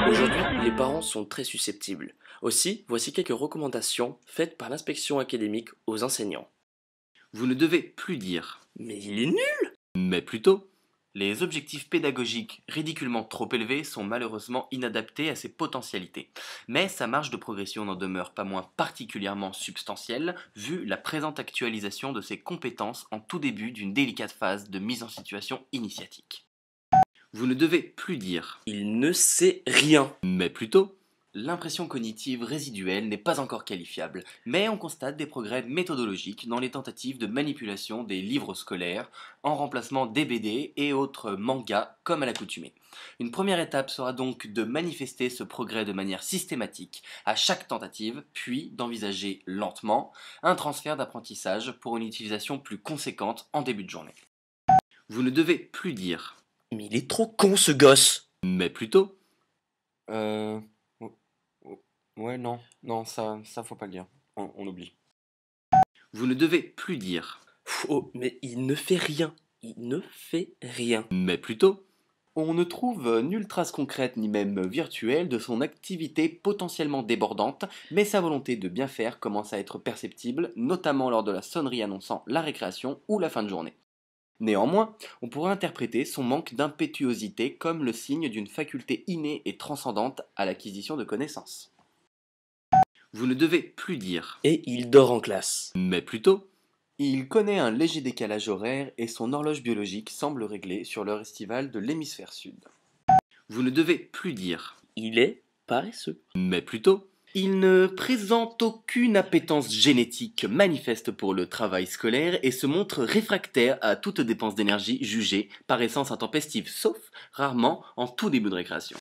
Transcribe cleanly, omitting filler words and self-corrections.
Aujourd'hui, les parents sont très susceptibles. Aussi, voici quelques recommandations faites par l'inspection académique aux enseignants. Vous ne devez plus dire, Mais il est nul! mais plutôt, les objectifs pédagogiques ridiculement trop élevés sont malheureusement inadaptés à ses potentialités. Mais sa marge de progression n'en demeure pas moins particulièrement substantielle, vu la présente actualisation de ses compétences en tout début d'une délicate phase de mise en situation initiatique. Vous ne devez plus dire, Il ne sait rien. mais plutôt, l'impression cognitive résiduelle n'est pas encore qualifiable, mais on constate des progrès méthodologiques dans les tentatives de manipulation des livres scolaires, en remplacement des BD et autres mangas comme à l'accoutumée. Une première étape sera donc de manifester ce progrès de manière systématique à chaque tentative, puis d'envisager lentement un transfert d'apprentissage pour une utilisation plus conséquente en début de journée. Vous ne devez plus dire, Mais il est trop con ce gosse! mais plutôt, Ouais, non, ça faut pas le dire. On oublie. vous ne devez plus dire, Oh, mais il ne fait rien. Il ne fait rien. mais plutôt, On ne trouve nulle trace concrète ni même virtuelle de son activité potentiellement débordante, mais sa volonté de bien faire commence à être perceptible, notamment lors de la sonnerie annonçant la récréation ou la fin de journée. Néanmoins, on pourrait interpréter son manque d'impétuosité comme le signe d'une faculté innée et transcendante à l'acquisition de connaissances. vous ne devez plus dire, Et il dort en classe. mais plutôt, Il connaît un léger décalage horaire et son horloge biologique semble réglée sur l'heure estivale de l'hémisphère sud. vous ne devez plus dire, Il est paresseux. mais plutôt, Il ne présente aucune appétence génétique manifeste pour le travail scolaire et se montre réfractaire à toute dépense d'énergie jugée par essence intempestive, sauf rarement en tout début de récréation.